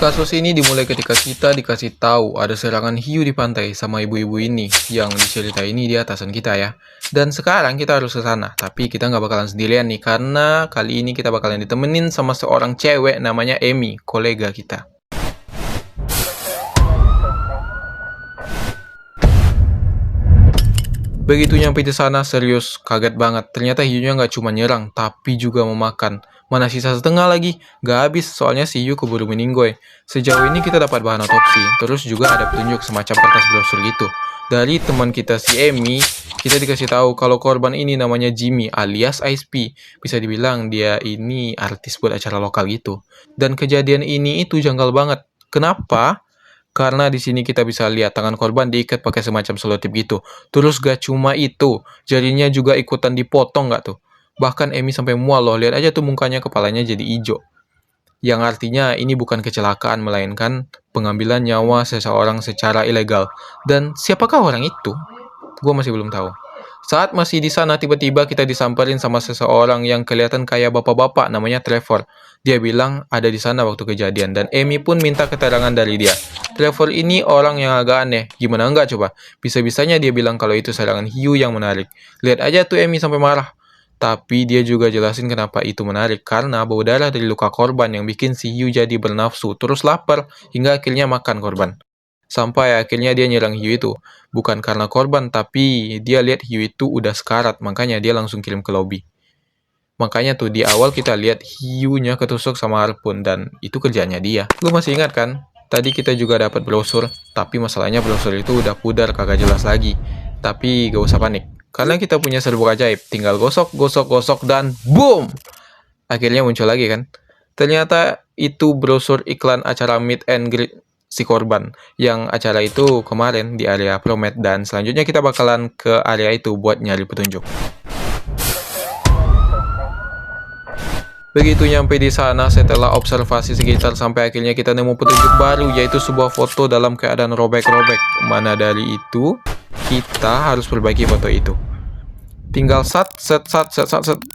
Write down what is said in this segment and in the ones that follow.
Kasus ini dimulai ketika kita dikasih tahu ada serangan hiu di pantai sama ibu-ibu ini yang diceritain ini di atasan kita ya. Dan sekarang kita harus ke sana, tapi kita nggak bakalan sendirian nih karena kali ini kita bakalan ditemenin sama seorang cewek namanya Emi, kolega kita. Begitu nyampe di sana, serius, kaget banget. Ternyata hiunya nggak cuma nyerang, tapi juga memakan. Mana sisa setengah lagi? Nggak habis, soalnya si hiu keburu meninggoy. Sejauh ini kita dapat bahan otopsi, terus juga ada petunjuk semacam kertas brosur gitu. Dari teman kita si Emi, kita dikasih tahu kalau korban ini namanya Jimmy alias Ice P. Bisa dibilang dia ini artis buat acara lokal gitu. Dan kejadian ini itu janggal banget. Kenapa? Karena di sini kita bisa lihat tangan korban diikat pakai semacam selotip gitu. Terus gak cuma itu, jarinya juga ikutan dipotong gak tuh. Bahkan Emi sampai mual loh, lihat aja tuh mukanya, kepalanya jadi hijau. Yang artinya ini bukan kecelakaan, melainkan pengambilan nyawa seseorang secara ilegal. Dan siapakah orang itu? Gue masih belum tahu. Saat masih di sana, tiba-tiba kita disamperin sama seseorang yang kelihatan kayak bapak-bapak, namanya Trevor. Dia bilang ada di sana waktu kejadian, dan Emi pun minta keterangan dari dia. Trevor ini orang yang agak aneh, gimana enggak coba? Bisa-bisanya dia bilang kalau itu serangan hiu yang menarik. Lihat aja tuh Emi sampai marah. Tapi dia juga jelasin kenapa itu menarik, karena bau darah dari luka korban yang bikin si hiu jadi bernafsu, terus lapar, hingga akhirnya makan korban. Sampai akhirnya dia nyerang hiu itu. Bukan karena korban, tapi dia lihat hiu itu udah sekarat, makanya dia langsung kirim ke lobi. Makanya tuh di awal kita lihat hiunya ketusuk sama harpun, dan itu kerjanya dia. Lu masih ingat kan? Tadi kita juga dapat brosur, tapi masalahnya brosur itu udah pudar, kagak jelas lagi. Tapi gak usah panik, karena kita punya serbuk ajaib. Tinggal gosok, gosok, gosok, dan boom! Akhirnya muncul lagi kan? Ternyata itu brosur iklan acara meet and greet si korban. Yang acara itu kemarin di area Promet, dan selanjutnya kita bakalan ke area itu buat nyari petunjuk. Begitu nyampe di sana, setelah observasi sekitar sampai akhirnya kita nemu petunjuk baru, yaitu sebuah foto dalam keadaan robek-robek. Mana dari itu, kita harus perbaiki foto itu. Tinggal set,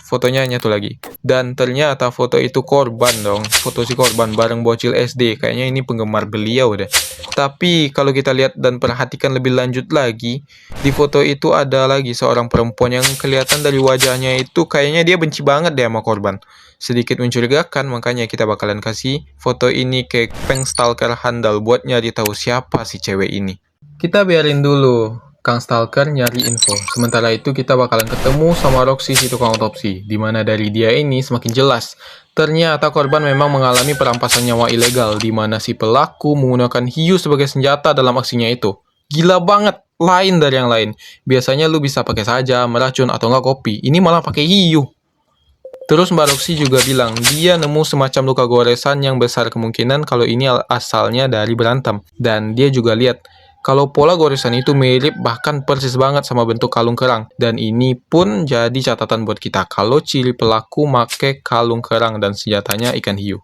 fotonya nyatu lagi. Dan ternyata foto itu korban dong. Foto si korban bareng bocil SD. Kayaknya ini penggemar beliau deh. Tapi kalau kita lihat dan perhatikan lebih lanjut lagi, di foto itu ada lagi seorang perempuan yang kelihatan dari wajahnya itu kayaknya dia benci banget deh sama korban. Sedikit mencurigakan, makanya kita bakalan kasih foto ini ke Peng Stalker handal buat nyari tahu siapa si cewek ini. Kita biarin dulu Kang Stalker nyari info. Sementara itu kita bakalan ketemu sama Roxy si tukang otopsi, dimana dari dia ini semakin jelas. Ternyata korban memang mengalami perampasan nyawa ilegal, dimana si pelaku menggunakan hiu sebagai senjata dalam aksinya itu. Gila banget, lain dari yang lain. Biasanya lu bisa pakai saja, meracun atau enggak kopi. Ini malah pakai hiu. Terus Mbak Roxy juga bilang dia nemu semacam luka goresan yang besar kemungkinan kalau ini asalnya dari berantem. Dan dia juga lihat kalau pola goresan itu mirip bahkan persis banget sama bentuk kalung kerang. Dan ini pun jadi catatan buat kita kalau ciri pelaku make kalung kerang dan senjatanya ikan hiu.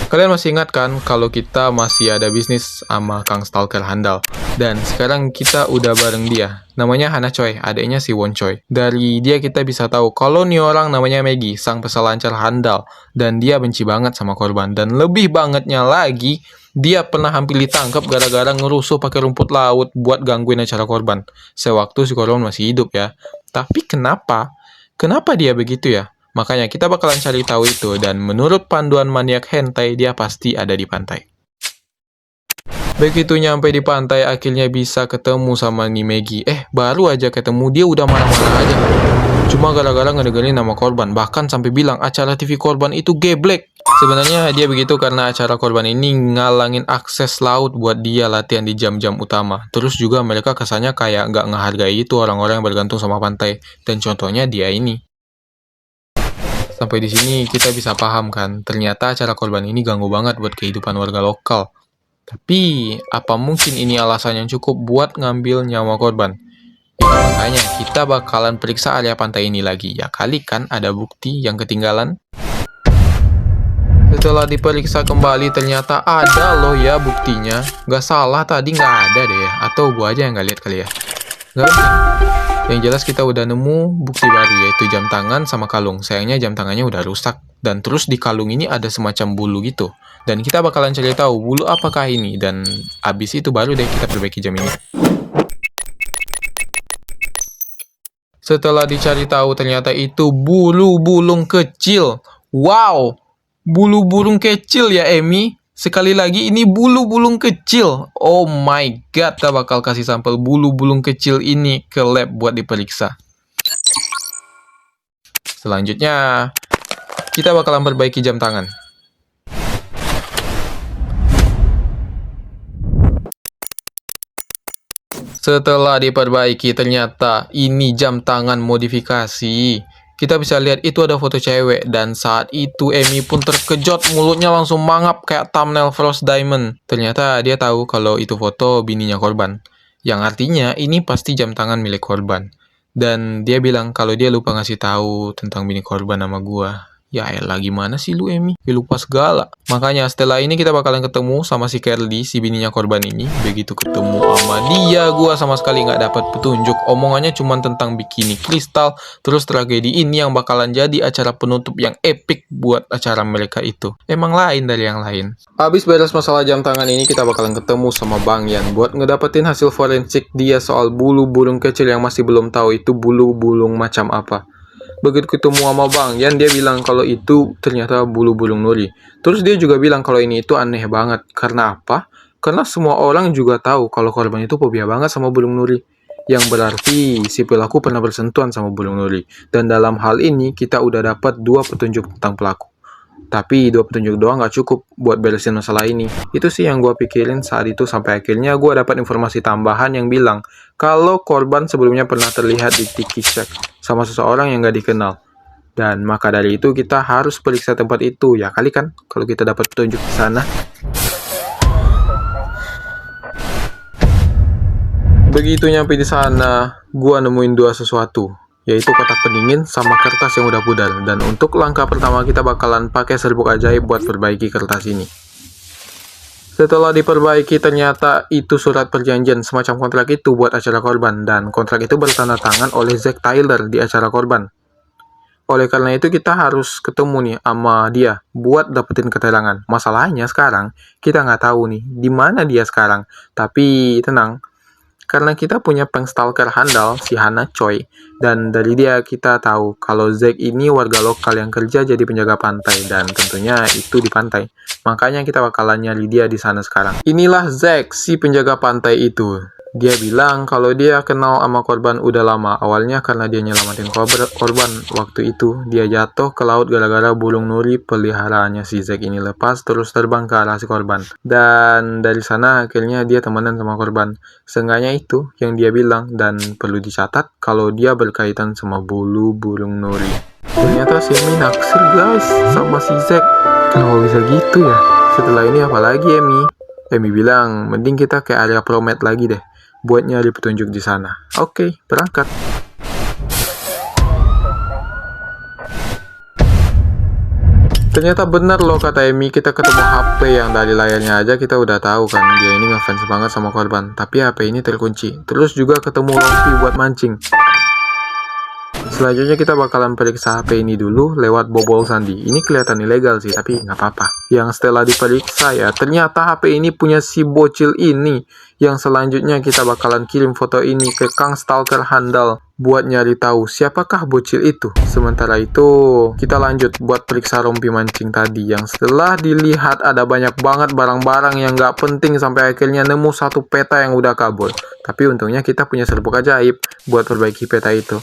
Kalian masih ingat kan kalau kita masih ada bisnis sama Kang Stalker handal. Dan sekarang kita udah bareng dia. Namanya Hana Choi, adiknya si Won Choi. Dari dia kita bisa tahu kalau nih orang namanya Maggie, sang peselancar handal. Dan dia benci banget sama korban. Dan lebih bangetnya lagi, dia pernah hampir ditangkap gara-gara ngerusuh pakai rumput laut buat gangguin acara korban. Sewaktu si korban masih hidup ya. Tapi kenapa? Kenapa dia begitu ya? Makanya kita bakalan cari tahu itu, dan menurut panduan maniak hentai, dia pasti ada di pantai. Begitu nyampe di pantai, akhirnya bisa ketemu sama nih Maggie. Baru aja ketemu, dia udah marah-marah aja. Cuma gara-gara ngedengerin nama korban, bahkan sampai bilang acara TV korban itu geblek. Sebenarnya dia begitu karena acara korban ini ngalangin akses laut buat dia latihan di jam-jam utama. Terus juga mereka kesannya kayak nggak ngehargai itu orang-orang yang bergantung sama pantai. Dan contohnya dia ini. Sampai di sini kita bisa paham kan, ternyata acara korban ini ganggu banget buat kehidupan warga lokal. Tapi, apa mungkin ini alasan yang cukup buat ngambil nyawa korban? Makanya kita bakalan periksa area pantai ini lagi. Ya kali kan ada bukti yang ketinggalan? Setelah diperiksa kembali, ternyata ada loh ya buktinya. Gak salah tadi nggak ada deh ya. Atau gua aja yang nggak lihat kali ya. Nggak penting. Yang jelas kita udah nemu bukti baru, yaitu jam tangan sama kalung. Sayangnya jam tangannya udah rusak. Dan terus di kalung ini ada semacam bulu gitu. Dan kita bakalan cari tahu bulu apakah ini, dan abis itu baru deh kita perbaiki jam ini. Setelah dicari tahu ternyata itu bulu burung kecil. Wow, bulu burung kecil ya Emi. Sekali lagi ini bulu burung kecil. Oh my god, kita bakal kasih sampel bulu burung kecil ini ke lab buat diperiksa. Selanjutnya, kita bakalan perbaiki jam tangan. Setelah diperbaiki, ternyata ini jam tangan modifikasi. Kita bisa lihat itu ada foto cewek, dan saat itu Emi pun terkejut, mulutnya langsung mangap kayak thumbnail Frost Diamond. Ternyata dia tahu kalau itu foto bininya korban, yang artinya ini pasti jam tangan milik korban. Dan dia bilang kalau dia lupa ngasih tahu tentang bini korban sama gua. Ya elah, gimana sih lu Emi? Ya lupa segala. Makanya setelah ini kita bakalan ketemu sama si Carly, si bininya korban ini. Begitu ketemu sama dia, gua sama sekali nggak dapat petunjuk. Omongannya cuma tentang bikini kristal, terus tragedi ini yang bakalan jadi acara penutup yang epic buat acara mereka itu. Emang lain dari yang lain. Habis beres masalah jam tangan ini, kita bakalan ketemu sama Bang Yan buat ngedapetin hasil forensik dia soal bulu burung kecil yang masih belum tahu itu bulu burung macam apa. Begitu ketemu sama Bang Yan, dia bilang kalau itu ternyata bulu burung nuri. Terus dia juga bilang kalau ini itu aneh banget. Karena apa? Karena semua orang juga tahu kalau korban itu fobia banget sama burung nuri. Yang berarti si pelaku pernah bersentuhan sama burung nuri. Dan dalam hal ini kita udah dapat 2 petunjuk tentang pelaku. Tapi 2 petunjuk doang nggak cukup buat beresin masalah ini. Itu sih yang gue pikirin saat itu, sampai akhirnya gue dapat informasi tambahan yang bilang kalau korban sebelumnya pernah terlihat di Tiki Shack sama seseorang yang nggak dikenal. Dan maka dari itu kita harus periksa tempat itu, ya kali kan kalau kita dapat petunjuk di sana. Begitu nyampe di sana, gue nemuin 2 sesuatu, yaitu kotak pendingin sama kertas yang udah pudar. Dan untuk langkah pertama kita bakalan pakai serbuk ajaib buat perbaiki kertas ini. Setelah diperbaiki, ternyata itu surat perjanjian semacam kontrak itu buat acara korban, dan kontrak itu bertanda tangan oleh Zack Tyler di acara korban. Oleh karena itu kita harus ketemu nih sama dia buat dapetin keterangan. Masalahnya sekarang kita nggak tahu nih di mana dia sekarang. Tapi tenang, karena kita punya pengstalker handal, si Hana Choi, dan dari dia kita tahu kalau Zack ini warga lokal yang kerja jadi penjaga pantai, dan tentunya itu di pantai. Makanya kita bakalan nyari dia di sana sekarang. Inilah Zack, si penjaga pantai itu. Dia bilang kalau dia kenal sama korban udah lama. Awalnya karena dia nyelamatin korban waktu itu. Dia jatuh ke laut gara-gara burung nuri peliharaannya si Zack ini lepas terus terbang ke arah si korban. Dan dari sana akhirnya dia temenan sama korban. Seenggaknya itu yang dia bilang, dan perlu dicatat kalau dia berkaitan sama bulu burung nuri. Ternyata si Emi naksir guys sama si Zack. Kenapa bisa gitu ya? Setelah ini apalagi Emi? Emi bilang mending kita ke area Promet lagi deh buat nyari petunjuk di sana. Oke, berangkat. Ternyata benar loh kata Emi, kita ketemu HP yang dari layarnya aja kita udah tahu kan dia ini ngefans banget sama korban. Tapi HP ini terkunci. Terus juga ketemu Lofi buat mancing. Selanjutnya kita bakalan periksa HP ini dulu lewat Bobol Sandi. Ini kelihatan ilegal sih, tapi nggak apa-apa. Yang setelah diperiksa ya, ternyata HP ini punya si bocil ini. Yang selanjutnya kita bakalan kirim foto ini ke Kang Stalker Handal buat nyari tahu siapakah bocil itu. Sementara itu, kita lanjut buat periksa rompi mancing tadi. Yang setelah dilihat ada banyak banget barang-barang yang nggak penting sampai akhirnya nemu satu peta yang udah kabur. Tapi untungnya kita punya serbuk ajaib buat perbaiki peta itu.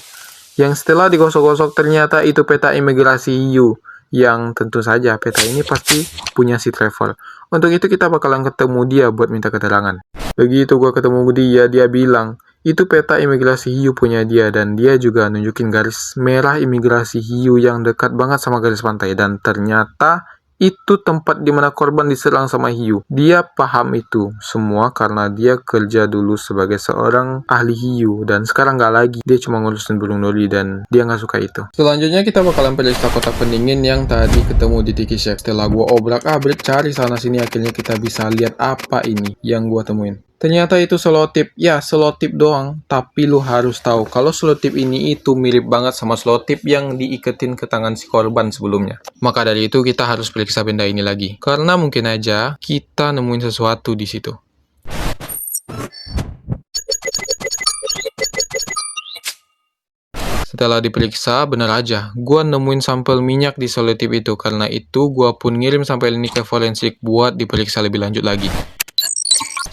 Yang setelah digosok-gosok ternyata itu peta imigrasi EU. Yang tentu saja peta ini pasti punya si Trevor. Untuk itu kita bakalan ketemu dia buat minta keterangan. Begitu gua ketemu dia bilang itu peta imigrasi hiu punya dia, dan dia juga nunjukin garis merah imigrasi hiu yang dekat banget sama garis pantai, dan ternyata itu tempat dimana korban diserang sama hiu. Dia paham itu semua karena dia kerja dulu sebagai seorang ahli hiu, dan sekarang nggak lagi. Dia cuma ngurusin burung nuri dan dia nggak suka itu. Selanjutnya kita bakalan periksa kotak pendingin yang tadi ketemu di Tiki Shack. Setelah gua obrak-abrik cari sana sini, akhirnya kita bisa lihat apa ini yang gua temuin. Ternyata itu selotip. Ya, selotip doang. Tapi lu harus tahu kalau selotip ini itu mirip banget sama selotip yang diiketin ke tangan si korban sebelumnya. Maka dari itu kita harus periksa benda ini lagi. Karena mungkin aja kita nemuin sesuatu di situ. Setelah diperiksa, bener aja. Gua nemuin sampel minyak di selotip itu. Karena itu, gua pun ngirim sampel ini ke forensik buat diperiksa lebih lanjut lagi.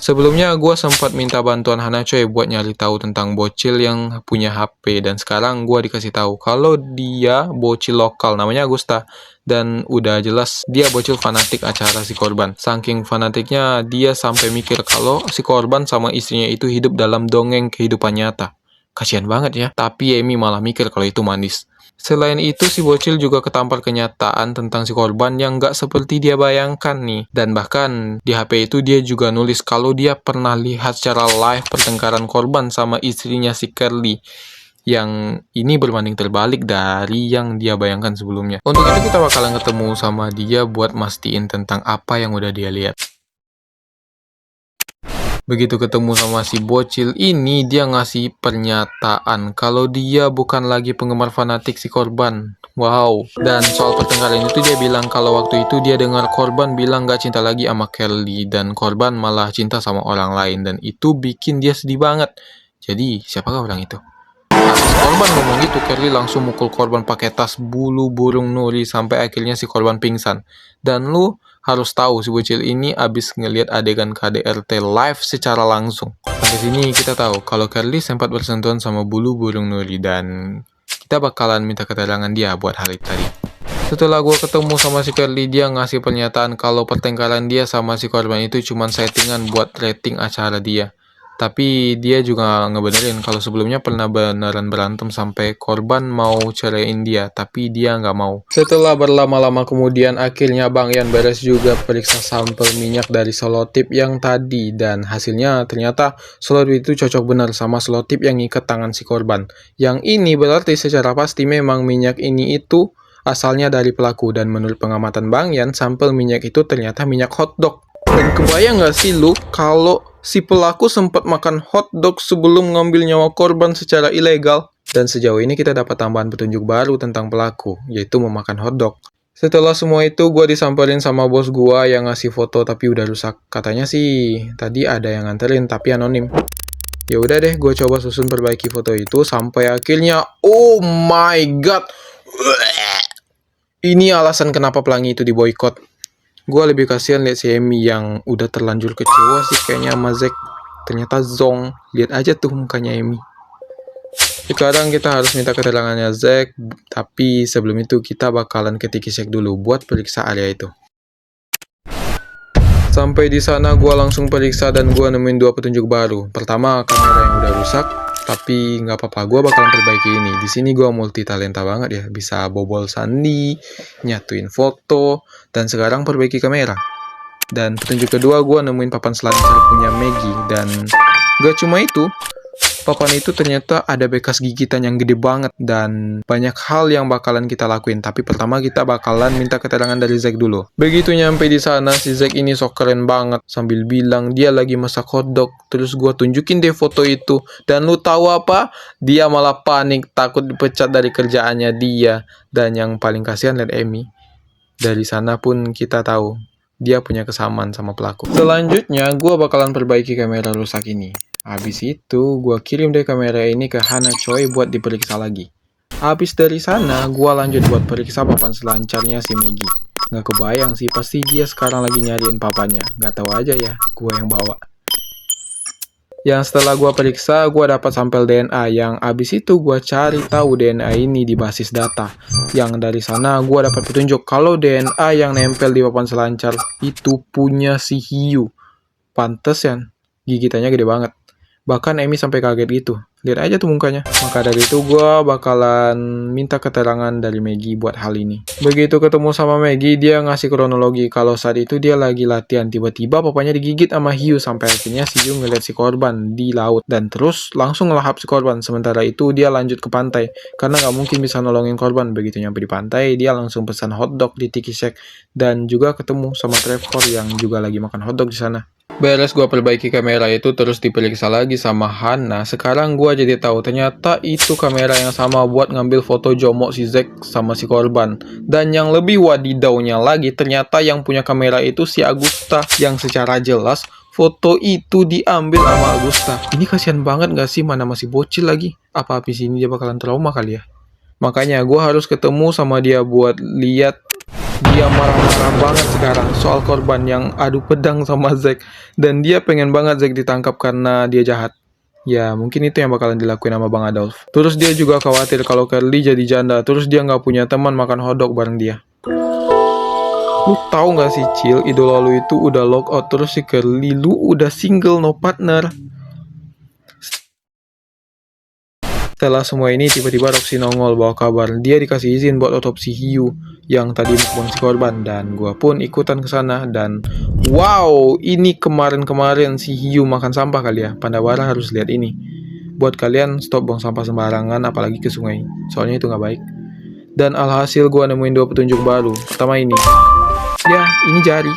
Sebelumnya, gue sempat minta bantuan Hana Choi buat nyari tahu tentang bocil yang punya HP. Dan sekarang gue dikasih tahu kalau dia bocil lokal, namanya Agusta. Dan udah jelas dia bocil fanatik acara si korban. Saking fanatiknya, dia sampai mikir kalau si korban sama istrinya itu hidup dalam dongeng kehidupan nyata. Kasian banget ya, tapi Amy malah mikir kalau itu manis. Selain itu, si bocil juga ketampar kenyataan tentang si korban yang nggak seperti dia bayangkan nih. Dan bahkan di HP itu dia juga nulis kalau dia pernah lihat secara live pertengkaran korban sama istrinya si Curly. Yang ini berbanding terbalik dari yang dia bayangkan sebelumnya. Untuk itu kita bakalan ketemu sama dia buat mastiin tentang apa yang udah dia lihat. Begitu ketemu sama si bocil ini, dia ngasih pernyataan kalau dia bukan lagi penggemar fanatik si korban. Wow. Dan soal pertengkaran itu dia bilang kalau waktu itu dia dengar korban bilang gak cinta lagi sama Kelly. Dan korban malah cinta sama orang lain. Dan itu bikin dia sedih banget. Jadi, siapakah orang itu? Habis korban ngomong gitu, Kelly langsung mukul korban pakai tas bulu burung nuri sampai akhirnya si korban pingsan. Dan lu harus tahu si bocil ini abis ngelihat adegan KDRT live secara langsung. Sampai sini kita tahu kalau Kelly sempat bersentuhan sama bulu burung nuri dan kita bakalan minta keterangan dia buat hal itu tadi. Setelah gue ketemu sama si Kelly, dia ngasih pernyataan kalau pertengkaran dia sama si korban itu cuma settingan buat rating acara dia. Tapi dia juga ngebenerin kalau sebelumnya pernah beneran berantem sampai korban mau ceraiin dia, tapi dia nggak mau. Setelah berlama-lama kemudian akhirnya Bang Yan beres juga periksa sampel minyak dari selotip yang tadi. Dan hasilnya ternyata selotip itu cocok benar sama selotip yang ngikat tangan si korban. Yang ini berarti secara pasti memang minyak ini itu asalnya dari pelaku. Dan menurut pengamatan Bang Yan, sampel minyak itu ternyata minyak hotdog. Dan kebayang nggak sih lu kalau si pelaku sempat makan hotdog sebelum ngambil nyawa korban secara ilegal? Dan sejauh ini kita dapat tambahan petunjuk baru tentang pelaku, yaitu memakan hotdog. Setelah semua itu, gue disamperin sama bos gue yang ngasih foto tapi udah rusak. Katanya sih tadi ada yang nganterin tapi anonim. Ya udah deh, gue coba susun perbaiki foto itu sampai akhirnya, oh my god, ini alasan kenapa pelangi itu diboykot. Gue lebih kasihan lihat si Amy yang udah terlanjur kecewa sih kayaknya sama Zack. Ternyata zong. Lihat aja tuh mukanya Amy. Sekarang kita harus minta keterangannya Zack. Tapi sebelum itu kita bakalan ke Tikisek dulu buat periksa area itu. Sampai di sana gue langsung periksa dan gue nemuin dua petunjuk baru. Pertama, kamera yang udah rusak. Tapi nggak apa-apa, gue bakalan perbaiki ini. Di sini gue multi talenta banget ya, bisa bobol sandi, nyatuin foto, dan sekarang perbaiki kamera. Dan petunjuk kedua, gue nemuin papan selancar punya Maggie. Dan gak cuma itu, papan itu ternyata ada bekas gigitan yang gede banget. Dan banyak hal yang bakalan kita lakuin. Tapi pertama kita bakalan minta keterangan dari Zack dulu. Begitu nyampe di sana, si Zack ini sok keren banget. Sambil bilang dia lagi masak hotdog. Terus gue tunjukin deh foto itu. Dan lu tahu apa? Dia malah panik, takut dipecat dari kerjaannya dia. Dan yang paling kasihan lihat Amy. Dari sana pun kita tahu dia punya kesamaan sama pelaku. Selanjutnya, gue bakalan perbaiki kamera rusak ini. Habis itu, gue kirim deh kamera ini ke Hana Choi buat diperiksa lagi. Habis dari sana, gue lanjut buat periksa papan selancarnya si Maggie. Nggak kebayang sih, pasti dia sekarang lagi nyariin papanya. Nggak tahu aja ya, gue yang bawa. Yang setelah gue periksa, gue dapat sampel DNA. Yang abis itu gue cari tahu DNA ini di basis data. Yang dari sana gue dapat petunjuk kalau DNA yang nempel di papan selancar itu punya si Hiyu. Pantesan gigitannya gede banget. Bahkan Amy sampai kaget gitu. Lihat aja tuh mukanya. Maka dari itu gue bakalan minta keterangan dari Maggie buat hal ini. Begitu ketemu sama Maggie, dia ngasih kronologi kalau saat itu dia lagi latihan. Tiba-tiba papanya digigit sama Hiyu sampai akhirnya si Hiyu ngeliat si korban di laut. Dan terus langsung ngelahap si korban. Sementara itu dia lanjut ke pantai. Karena gak mungkin bisa nolongin korban. Begitu nyampe di pantai, dia langsung pesan hotdog di Tiki Shack. Dan juga ketemu sama Trevor yang juga lagi makan hotdog di sana. Beres gua perbaiki kamera itu terus diperiksa lagi sama Hana. Sekarang gua jadi tahu ternyata itu kamera yang sama buat ngambil foto jomok si Zack sama si korban. Dan yang lebih wadidaunya lagi ternyata yang punya kamera itu si Agusta, yang secara jelas foto itu diambil sama Agusta. Ini kasihan banget gak sih, mana masih bocil lagi? Apa habis ini dia bakalan trauma kali ya? Makanya gua harus ketemu sama dia buat lihat dia marah-marah banget sekarang soal korban yang adu pedang sama Zack. Dan dia pengen banget Zack ditangkap karena dia jahat. Ya, mungkin itu yang bakalan dilakuin sama Bang Adolf. Terus dia juga khawatir kalau Curly jadi janda. Terus dia nggak punya teman makan hotdog bareng dia. Lu tahu nggak sih, Cil, idola lu itu udah lock out. Terus si Curly, lu udah single, no partner. Setelah semua ini, tiba-tiba Roxy nongol bawa kabar. Dia dikasih izin buat otopsi hiu yang tadi mukbang si korban. Dan gua pun ikutan ke sana. Dan wow, ini kemarin-kemarin si hiu makan sampah kali ya. Pandawara harus lihat ini. Buat kalian stop buang sampah sembarangan, apalagi ke sungai. Soalnya itu nggak baik. Dan alhasil gua nemuin 2 petunjuk baru. Pertama ini. Ya, ini jari.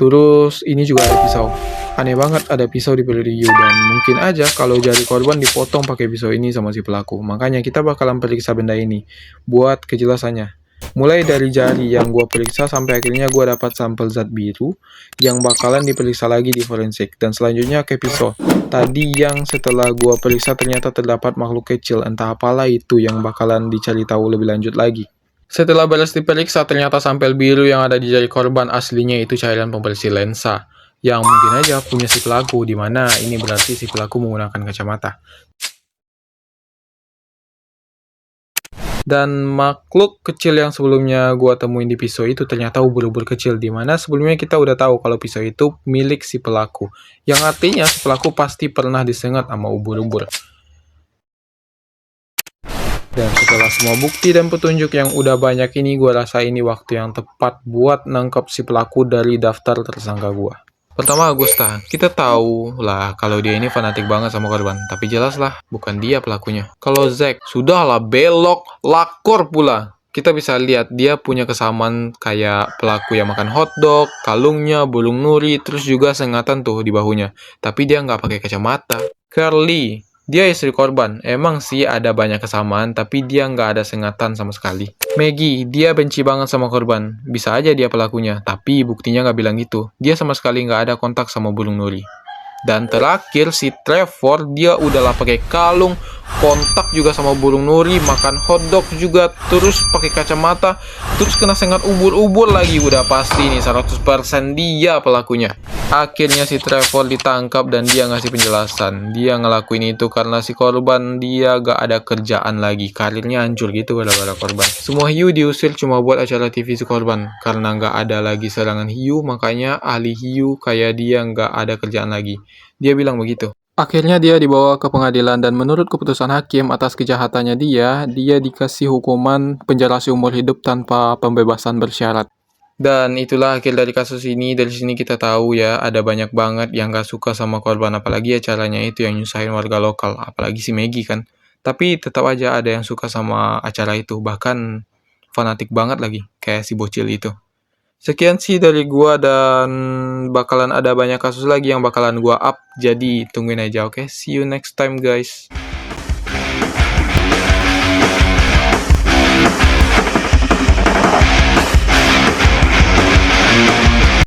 Terus ini juga ada pisau. Aneh banget ada pisau di beli hiu, dan mungkin aja kalau jari korban dipotong pakai pisau ini sama si pelaku. Makanya kita bakalan periksa benda ini buat kejelasannya. Mulai dari jari yang gua periksa sampai akhirnya gua dapat sampel zat biru yang bakalan diperiksa lagi di forensik. Dan selanjutnya ke pisau. Tadi yang setelah gua periksa ternyata terdapat makhluk kecil, entah apalah itu yang bakalan dicari tahu lebih lanjut lagi. Setelah beres diperiksa, ternyata sampel biru yang ada di jari korban aslinya itu cairan pembersih lensa, yang mungkin aja punya si pelaku, di mana ini berarti si pelaku menggunakan kacamata. Dan makhluk kecil yang sebelumnya gua temuin di pisau itu ternyata ubur-ubur kecil, di mana sebelumnya kita udah tahu kalau pisau itu milik si pelaku, yang artinya si pelaku pasti pernah disengat sama ubur-ubur. Dan setelah semua bukti dan petunjuk yang udah banyak ini, gue rasa ini waktu yang tepat buat nangkep si pelaku dari daftar tersangka gue. Pertama Agusta, kita tahu lah kalau dia ini fanatik banget sama korban, tapi jelas lah bukan dia pelakunya. Kalau Zack, sudahlah belok, lakor pula. Kita bisa lihat dia punya kesamaan kayak pelaku yang makan hotdog, kalungnya, bulung nuri, terus juga sengatan tuh di bahunya. Tapi dia nggak pakai kacamata. Curly, dia istri korban. Emang sih ada banyak kesamaan, tapi dia nggak ada sengatan sama sekali. Maggie, dia benci banget sama korban. Bisa aja dia pelakunya, tapi buktinya nggak bilang gitu. Dia sama sekali nggak ada kontak sama burung nuri. Dan terakhir si Trevor, dia udahlah pakai kalung, kontak juga sama burung nuri, makan hotdog juga, terus pakai kacamata, terus kena sengat ubur-ubur lagi. Udah pasti nih 100% dia pelakunya. Akhirnya si Trevor ditangkap dan dia ngasih penjelasan. Dia ngelakuin itu karena si korban dia gak ada kerjaan lagi. Karirnya hancur gitu gara-gara korban. Semua hiu diusir cuma buat acara TV si korban. Karena gak ada lagi serangan hiu, makanya ahli hiu kayak dia gak ada kerjaan lagi. Dia bilang begitu. Akhirnya dia dibawa ke pengadilan dan menurut keputusan hakim atas kejahatannya dia dikasih hukuman penjara seumur hidup tanpa pembebasan bersyarat. Dan itulah akhir dari kasus ini. Dari sini kita tahu ya, ada banyak banget yang gak suka sama korban, apalagi acaranya itu yang nyusahin warga lokal, apalagi si Maggie kan. Tapi tetap aja ada yang suka sama acara itu, bahkan fanatik banget lagi, kayak si bocil itu. Sekian sih dari gua, dan bakalan ada banyak kasus lagi yang bakalan gua up, jadi tungguin aja, oke? See you next time guys.